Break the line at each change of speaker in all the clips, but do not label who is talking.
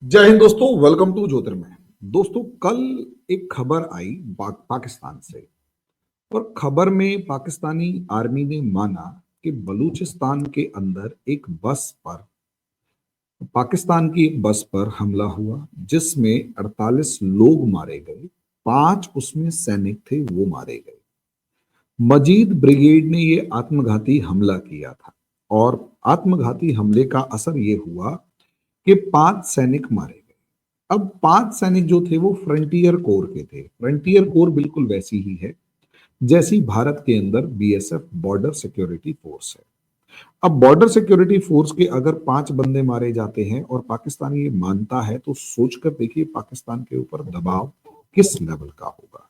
जय हिंद दोस्तों, welcome to ज्योतिर्मय। दोस्तों, कल एक खबर आई पाकिस्तान से। और खबर में पाकिस्तानी आर्मी ने माना कि बलूचिस्तान के अंदर एक बस पर, पाकिस्तान की एक बस पर हमला हुआ जिसमें 48 लोग मारे गए। 5 उसमें सैनिक थे, वो मारे गए। मजीद ब्रिगेड ने ये आत्मघाती हमला किया था और आत्मघाती हमले का असर ये हुआ कि 5 सैनिक मारे गए। अब 5 सैनिक जो थे वो फ्रंटियर कोर के थे। फ्रंटियर कोर बिल्कुल वैसी ही है जैसी भारत के अंदर बीएसएफ, बॉर्डर सिक्योरिटी फोर्स है। अब बॉर्डर सिक्योरिटी फोर्स के अगर 5 बंदे मारे जाते हैं और पाकिस्तान ये मानता है, तो सोचकर देखिए पाकिस्तान के ऊपर दबाव किस लेवल का होगा।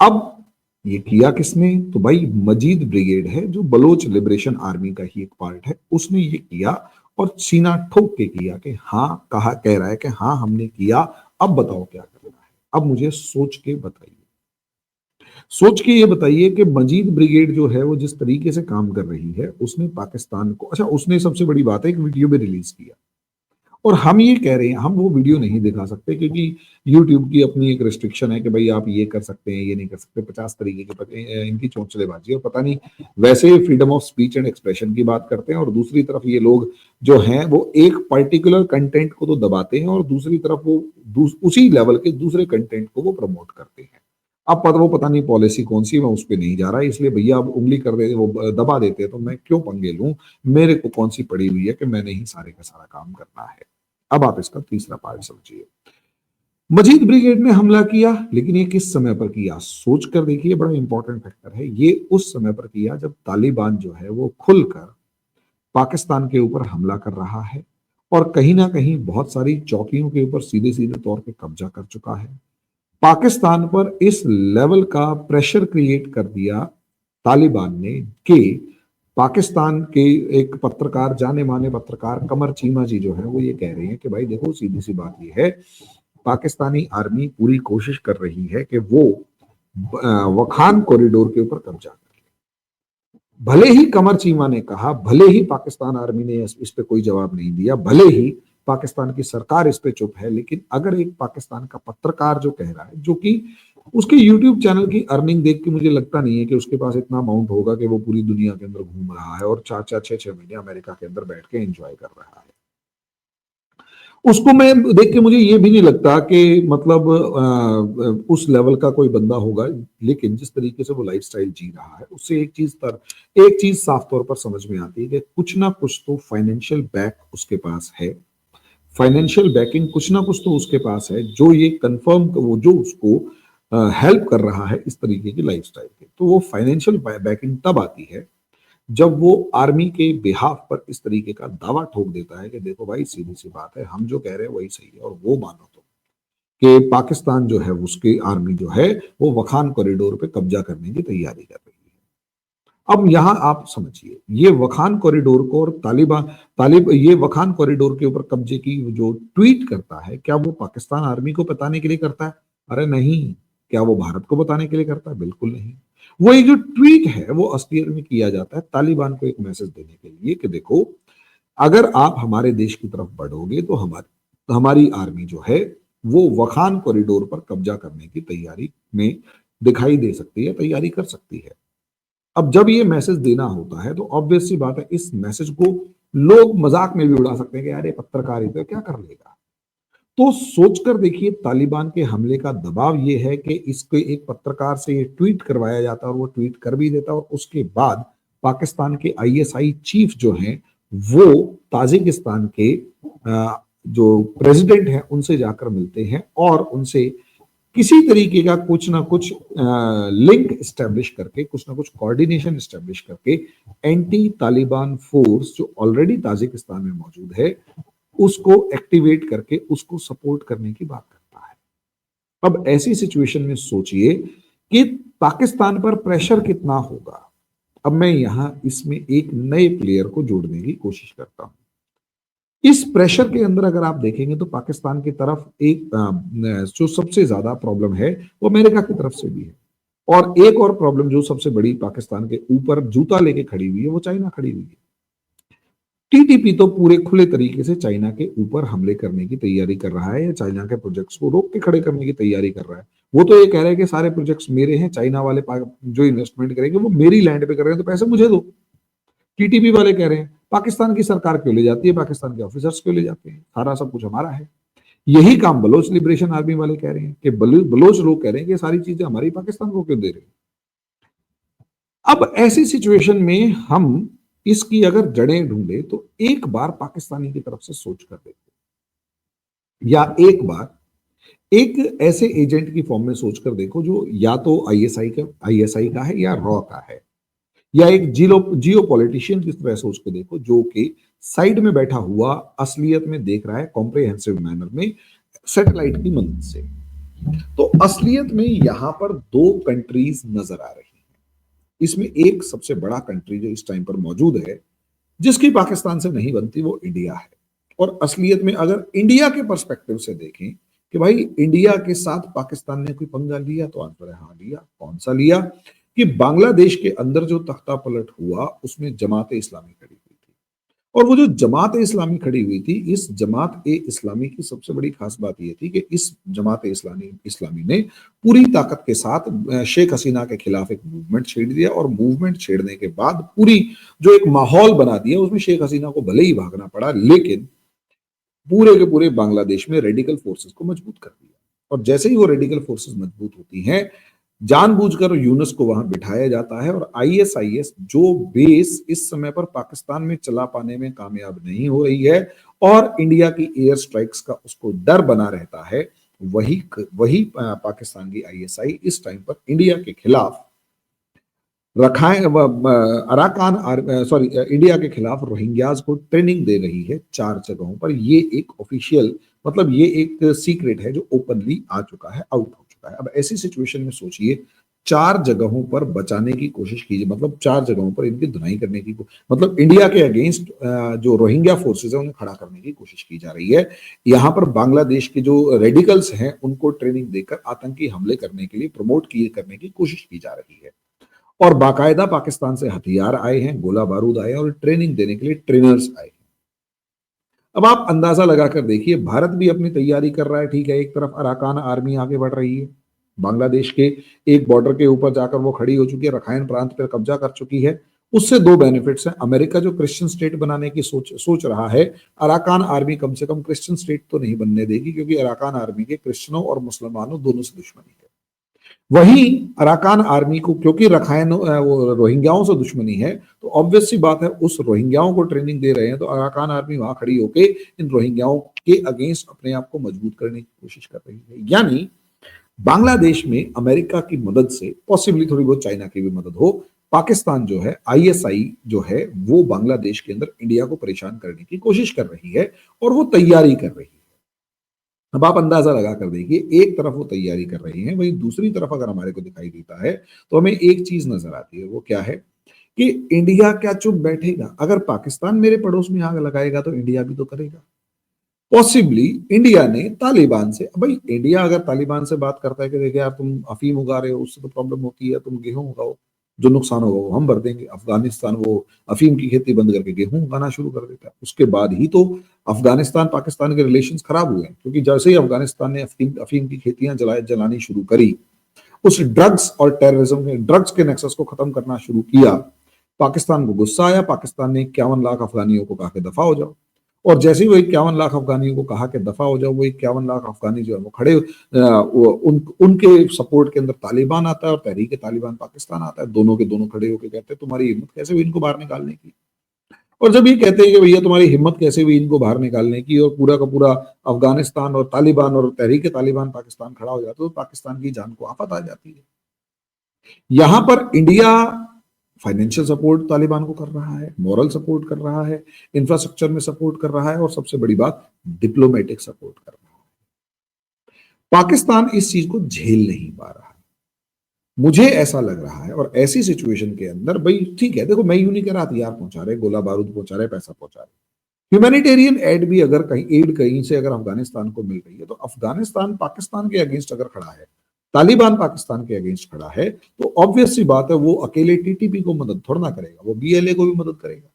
अब ये किया किसने? तो भाई मजीद ब्रिगेड है जो बलोच लिबरेशन आर्मी का ही एक पार्ट है, उसने ये किया और सीना ठोक के किया कि हाँ, कह रहा है कि हाँ हमने किया। अब बताओ क्या करना है। अब मुझे सोच के बताइए, सोच के ये बताइए कि मजीद ब्रिगेड जो है वो जिस तरीके से काम कर रही है, उसने पाकिस्तान को, अच्छा उसने सबसे बड़ी बात है एक वीडियो भी रिलीज किया। और हम ये कह रहे हैं हम वो वीडियो नहीं दिखा सकते क्योंकि यूट्यूब की अपनी एक रिस्ट्रिक्शन है कि भाई आप ये कर सकते हैं, ये नहीं कर सकते। 50 तरीके की इनकी चौंचलेबाजी और पता नहीं। वैसे freedom of speech and expression की बात करते हैं और दूसरी तरफ ये लोग जो हैं वो एक पर्टिकुलर कंटेंट को तो दबाते हैं और दूसरी तरफ वो उसी लेवल के दूसरे कंटेंट को वो प्रमोट करते हैं। अब वो पता नहीं पॉलिसी कौन सी, मैं उस पर नहीं जा रहा, इसलिए भैया अब उंगली कर देते, वो दबा देते हैं तो मैं क्यों पंगे लूं। मेरे को कौन सी पड़ी हुई है कि मैंने ही सारे का सारा काम करना है। अब आप इसका तीसरा पार्ट समझिए। मजीद ब्रिगेड ने हमला किया, लेकिन ये किस समय पर किया सोच कर देखिए, बड़ा इंपॉर्टेंट फैक्टर है। ये उस समय पर किया जब तालिबान जो है वो खुलकर पाकिस्तान के ऊपर हमला कर रहा है और कहीं ना कहीं बहुत सारी चौकियों के ऊपर सीधे सीधे तौर पे कब्जा कर चुका है। पाकिस्तान पर इस लेवल का प्रेशर क्रिएट कर दिया तालिबान ने कि पाकिस्तान के एक पत्रकार, जाने माने पत्रकार कमर चीमा जी जो है वो ये कह रहे हैं कि भाई देखो, सीधी सी बात ये है, पाकिस्तानी आर्मी पूरी कोशिश कर रही है कि वो वखान कॉरिडोर के ऊपर कब्जा करे। भले ही कमर चीमा ने कहा, भले ही पाकिस्तान आर्मी ने इस पे कोई जवाब नहीं दिया, भले ही पाकिस्तान की सरकार इस पे चुप है, लेकिन अगर एक पाकिस्तान का पत्रकार जो कह रहा है, जो कि उसके यूट्यूब चैनल की अर्निंग देख के मुझे लगता नहीं है कि उसके पास इतना अमाउंट होगा कि वो पूरी दुनिया के अंदर घूम रहा है और 4-4, 6-6 महीने अमेरिका के अंदर बैठ के एंजॉय कर रहा है। उसको मैं देख के मुझे ये भी नहीं लगता कि मतलब उस लेवल का कोई बंदा होगा। लेकिन जिस तरीके से वो लाइफस्टाइल जी रहा है, उससे एक चीज साफ तौर पर समझ में आती है कि कुछ ना कुछ तो फाइनेंशियल बैक उसके पास है। फाइनेंशियल बैकिंग कुछ ना कुछ तो उसके पास है जो ये कंफर्म, वो जो उसको हेल्प कर रहा है इस तरीके की लाइफस्टाइल के। तो वो फाइनेंशियल बैकिंग तब आती है जब वो आर्मी के बिहाफ पर इस तरीके का दावा ठोक देता है कि देखो भाई, सीधी सी बात है, हम जो कह रहे हैं वही सही है और वो मानो तो कि पाकिस्तान जो है, उसकी आर्मी जो है वो वखान कॉरिडोर पे कब्जा करने की तैयारी कर रही है। अब यहां आप समझिए, ये वखान कॉरिडोर को और ये वखान कॉरिडोर के ऊपर कब्जे की जो ट्वीट करता है, क्या वो पाकिस्तान आर्मी को बताने के लिए करता है? अरे नहीं। क्या वो भारत को बताने के लिए करता है? बिल्कुल नहीं। वो एक जो ट्वीट है वो असलियत में किया जाता है तालिबान को एक मैसेज देने के लिए कि देखो, अगर आप हमारे देश की तरफ बढ़ोगे तो हमारी आर्मी जो है वो वखान कॉरिडोर पर कब्जा करने की तैयारी में दिखाई दे सकती है, तैयारी कर सकती है। अब जब ये मैसेज देना होता है तो ऑब्वियस सी बात है, इस मैसेज को लोग मजाक में भी उड़ा सकते हैं कि यार ये पत्रकार ही तो क्या कर लेगा। तो सोचकर देखिए, तालिबान के हमले का दबाव ये है कि इसको एक पत्रकार से ये ट्वीट करवाया जाता है और वो ट्वीट कर भी देता है और उसके बाद पाकिस्तान के आईएसआई चीफ जो हैं वो ताजिकिस्तान के जो प्रेसिडेंट हैं उनसे जाकर मिलते हैं और उनसे किसी तरीके का कुछ ना कुछ लिंक स्टैब्लिश करके, कुछ ना कुछ कोऑर्डिनेशन स्टैब्लिश करके एंटी तालिबान फोर्स जो ऑलरेडी ताजिकिस्तान में मौजूद है उसको एक्टिवेट करके उसको सपोर्ट करने की बात करता है। अब ऐसी सिचुएशन में सोचिए कि पाकिस्तान पर प्रेशर कितना होगा। अब मैं यहां इसमें एक नए प्लेयर को जोड़ने की कोशिश करता हूं। इस प्रेशर के अंदर अगर आप देखेंगे तो पाकिस्तान की तरफ एक जो सबसे ज्यादा प्रॉब्लम है वो अमेरिका की तरफ से भी है। और एक और प्रॉब्लम जो सबसे बड़ी पाकिस्तान के ऊपर जूता लेके खड़ी हुई है वो चाइना खड़ी हुई है। टीटीपी तो पूरे खुले तरीके से चाइना के ऊपर हमले करने की तैयारी कर रहा है या चाइना के प्रोजेक्ट्स को रोक के खड़े करने की तैयारी कर रहा है। वो तो ये कह रहा है कि सारे प्रोजेक्ट्स मेरे हैं, चाइना वाले जो इन्वेस्टमेंट करेंगे वो मेरी लैंड पे कर रहे हैं, तो पैसे मुझे दो। टीटीपी वाले कह रहे हैं पाकिस्तान की सरकार क्यों ले जाती है, पाकिस्तान के ऑफिसर्स क्यों ले जाते हैं, सारा सब कुछ हमारा है। यही काम बलोच लिबरेशन आर्मी वाले कह रहे हैं कि बलोच लोग कह रहे हैं कि सारी चीजें हमारी, पाकिस्तान को क्यों दे रहे हैं। अब ऐसी सिचुएशन में हम इसकी अगर जड़ें ढूंढे तो एक बार पाकिस्तानी की तरफ से सोच कर देखो, या एक बार एक ऐसे एजेंट की फॉर्म में सोच कर देखो जो या तो आईएसआई का है या रॉ का है, या एक जियो पॉलिटिशियन की तरह सोच के देखो जो कि साइड में बैठा हुआ असलियत में देख रहा है कॉम्प्रिहेंसिव मैनर में सैटेलाइट की मदद से। तो असलियत में यहां पर दो कंट्रीज नजर आ रही हैं। इसमें एक सबसे बड़ा कंट्री जो इस टाइम पर मौजूद है जिसकी पाकिस्तान से नहीं बनती वो इंडिया है। और असलियत में अगर इंडिया के पर्सपेक्टिव से देखें कि भाई इंडिया के साथ पाकिस्तान ने कोई पंगा लिया, तो आंसर है हाँ लिया। कौन सा लिया? कि बांग्लादेश के अंदर जो तख्ता पलट हुआ उसमें जमात इस्लामी खड़ी हुई थी। और वो जो जमात इस्लामी खड़ी हुई थी, इस जमात ए इस्लामी की सबसे बड़ी खास बात ये थी कि इस जमात इस्लामी ने पूरी ताकत के साथ शेख हसीना के खिलाफ एक मूवमेंट छेड़ दिया, और मूवमेंट छेड़ने के बाद पूरी जो एक माहौल बना दिया उसमें शेख हसीना को भले ही भागना पड़ा, लेकिन पूरे के पूरे बांग्लादेश में रेडिकल फोर्सेस को मजबूत कर दिया। और जैसे ही वो रेडिकल फोर्सेस मजबूत होती हैं, जानबूझकर यूनुस को वहां बिठाया जाता है, और आईएसआईएस जो बेस इस समय पर पाकिस्तान में चला पाने में कामयाब नहीं हो रही है और इंडिया की एयर स्ट्राइक्स का उसको डर बना रहता है, वही वही पाकिस्तान की आईएसआई इस टाइम पर इंडिया के खिलाफ रखाइन अराकान सॉरी इंडिया के खिलाफ रोहिंग्याज को ट्रेनिंग दे रही है 4 जगहों पर। ये एक ऑफिशियल, मतलब ये एक सीक्रेट है जो ओपनली आ चुका है, आउट हो चुका है। अब ऐसी सिचुएशन में सोचिए 4 जगहों पर बचाने की कोशिश कीजिए, मतलब 4 जगहों पर इनकी धुनाई करने की, मतलब इंडिया के अगेंस्ट जो रोहिंग्या फोर्सेज है उन्हें खड़ा करने की कोशिश की जा रही है। यहाँ पर बांग्लादेश के जो रेडिकल्स हैं उनको ट्रेनिंग देकर आतंकी हमले करने के लिए प्रमोट करने की कोशिश की जा रही है। और बाकायदा पाकिस्तान से हथियार आए हैं, गोला बारूद आए हैं, और ट्रेनिंग देने के लिए ट्रेनर्स आए हैं। अब आप अंदाजा लगाकर देखिए, भारत भी अपनी तैयारी कर रहा है, ठीक है। एक तरफ अराकान आर्मी आगे बढ़ रही है, बांग्लादेश के एक बॉर्डर के ऊपर जाकर वो खड़ी हो चुकी है, रखाइन प्रांत पर कब्जा कर चुकी है। उससे दो बेनिफिट्स हैं। अमेरिका जो क्रिश्चियन स्टेट बनाने की सोच रहा है, अराकान आर्मी कम से कम क्रिश्चियन स्टेट तो नहीं बनने देगी, क्योंकि अराकान आर्मी के क्रिश्चियनों और मुसलमानों दोनों से दुश्मनी है। वहीं अराकान आर्मी को क्योंकि रखाइन वो रोहिंग्याओं से दुश्मनी है, तो ऑब्वियस सी बात है उस रोहिंग्याओं को ट्रेनिंग दे रहे हैं, तो अराकान आर्मी वहां खड़ी होके इन रोहिंग्याओं के अगेंस्ट अपने आप को मजबूत करने की कोशिश कर रही है। यानी बांग्लादेश में अमेरिका की मदद से, पॉसिबली थोड़ी बहुत चाइना की भी मदद हो, पाकिस्तान जो है, आईएसआई जो है, वो बांग्लादेश के अंदर इंडिया को परेशान करने की कोशिश कर रही है और वो तैयारी कर रही है। अब आप अंदाजा लगा कर देखिए, एक तरफ वो तैयारी कर रही है, वहीं दूसरी तरफ अगर हमारे को दिखाई देता है तो हमें एक चीज नजर आती है। वो क्या है कि इंडिया क्या चुप बैठेगा? अगर पाकिस्तान मेरे पड़ोस में आग लगाएगा तो इंडिया भी तो करेगा। पॉसिबली इंडिया ने तालिबान से, भाई इंडिया अगर तालिबान से बात करता है कि देखिए यार तुम अफीम उगा रहे हो, उससे तो प्रॉब्लम होती है, तुम गेहूं उगाओ, जो नुकसान होगा वो हम भर देंगे। अफगानिस्तान वो अफीम की खेती बंद करके गेहूं उगाना शुरू कर देता है। उसके बाद ही तो अफगानिस्तान पाकिस्तान के रिलेशंस खराब हुए हैं, क्योंकि जैसे ही अफगानिस्तान ने अफीम की खेतियां जलानी शुरू करी, उस ड्रग्स और टेररिज्म के ड्रग्स के नेक्सस को खत्म करना शुरू किया, पाकिस्तान को गुस्सा आया। पाकिस्तान ने 51 लाख अफगानियों को कहा कि दफा हो जाओ, और जैसे ही वो 51 लाख अफगानियों को कहा कि दफा हो जाओ, वो 51 लाख अफगानी जो है वो खड़े उनके सपोर्ट के अंदर तालिबान आता है और तहरीक तालिबान पाकिस्तान आता है। दोनों के दोनों खड़े होकर कहते हैं तुम्हारी हिम्मत कैसे हुई इनको बाहर निकालने की। और जब ये कहते हैं कि भैया तुम्हारी हिम्मत कैसे हुई इनको बाहर निकालने की, और पूरा का पूरा अफगानिस्तान और तालिबान और तहरीक तालिबान पाकिस्तान खड़ा हो जाता है, तो पाकिस्तान की जान को आफत आ जाती है। यहां पर इंडिया फाइनेंशियल सपोर्ट तालिबान को कर रहा है, मॉरल सपोर्ट कर रहा है, इंफ्रास्ट्रक्चर में सपोर्ट कर रहा है, और सबसे बड़ी बात डिप्लोमेटिक सपोर्ट कर रहा है। पाकिस्तान इस चीज को झेल नहीं पा रहा है, मुझे ऐसा लग रहा है। और ऐसी सिचुएशन के अंदर भाई ठीक है, देखो मैं यूं नहीं कह रहा हथियार पहुंचा रहे, गोला बारूद पहुंचा रहे, पैसा पहुंचा रहे, ह्यूमैनिटेरियन एड भी अगर एड कहीं से अगर अफगानिस्तान को मिल रही है, तो अफगानिस्तान पाकिस्तान के अगेंस्ट अगर खड़ा है, तालिबान पाकिस्तान के अगेंस्ट खड़ा है, तो ऑब्वियस सी बात है वो अकेले टीटीपी को मदद थोड़ा ना करेगा, वो बीएलए को भी मदद करेगा।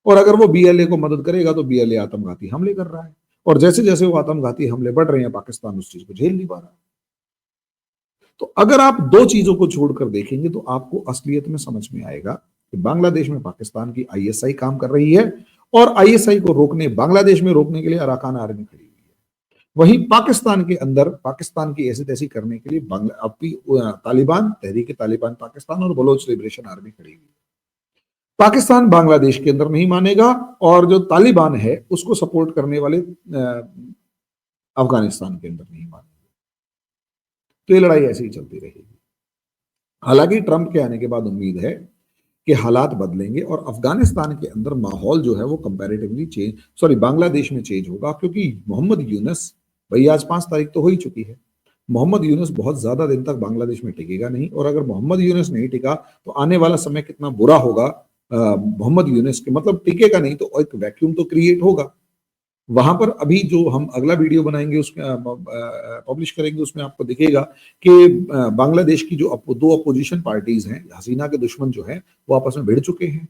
और अगर वो बीएलए को मदद करेगा तो बीएलए आत्मघाती हमले कर रहा है, और जैसे जैसे वो आत्मघाती हमले बढ़ रहे हैं पाकिस्तान उस चीज को झेल नहीं पा रहा। तो अगर आप दो चीजों को छोड़कर देखेंगे तो आपको असलियत में समझ में आएगा कि बांग्लादेश में पाकिस्तान की आईएसआई काम कर रही है, और आईएसआई को रोकने, बांग्लादेश में रोकने के लिए अराकान आर्मी खड़ी हुई है। वहीं पाकिस्तान के अंदर पाकिस्तान की ऐसी तैसी करने के लिए तालिबान, तहरीक तालिबान पाकिस्तान और बलोच लिबरेशन आर्मी खड़ी हुई है। पाकिस्तान बांग्लादेश के अंदर नहीं मानेगा, और जो तालिबान है उसको सपोर्ट करने वाले अफगानिस्तान के अंदर नहीं मानेंगे। तो ये लड़ाई ऐसे ही चलती रहेगी। हालांकि ट्रंप के आने के बाद उम्मीद है कि हालात बदलेंगे और अफगानिस्तान के अंदर माहौल जो है वो कंपैरेटिवली बांग्लादेश में चेंज होगा, क्योंकि मोहम्मद यूनुस, भाई आज 5 तारीख तो हो ही चुकी है, मोहम्मद यूनुस बहुत ज्यादा दिन तक बांग्लादेश में टिकेगा नहीं, और अगर मोहम्मद यूनुस नहीं टिका तो आने वाला समय कितना बुरा होगा मोहम्मद यूनुस के, मतलब टिकेगा नहीं तो एक वैक्यूम तो क्रिएट होगा वहां पर। अभी जो हम अगला वीडियो बनाएंगे उसमें पब्लिश करेंगे उसमें आपको दिखेगा कि बांग्लादेश की जो दो अपोजिशन पार्टीज हैं, हसीना के दुश्मन जो हैं वो आपस में भिड़ चुके हैं,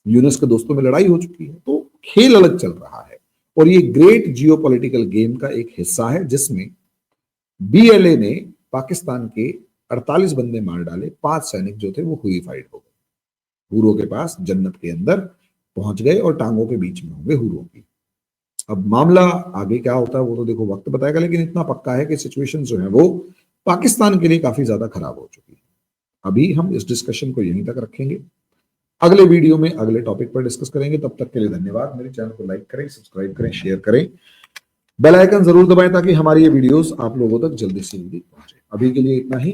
यूनुस के दोस्तों में लड़ाई हो चुकी है। तो खेल अलग चल रहा है, और ये ग्रेट जियोपॉलिटिकल गेम का एक हिस्सा है जिसमें बीएलए ने पाकिस्तान के 48 बंदे मार डाले, 5 सैनिक जो थे वो हुरीफाइड हो गए, हुरों के पास जन्नत के अंदर पहुंच गए और टांगों के बीच में होंगे हुरों की। अब मामला आगे क्या होता है वो तो देखो वक्त बताएगा, लेकिन इतना पक्का है कि सिचुएशन जो है वो पाकिस्तान के लिए काफी ज्यादा खराब हो चुकी है। अभी हम इस डिस्कशन को यहीं तक रखेंगे, अगले वीडियो में अगले टॉपिक पर डिस्कस करेंगे। तब तक के लिए धन्यवाद। मेरे चैनल को लाइक करें, सब्सक्राइब करें, शेयर करें, बेल आइकन जरूर दबाएं ताकि हमारी ये वीडियोस आप लोगों तक जल्दी से जल्दी पहुंचे। अभी के लिए इतना ही।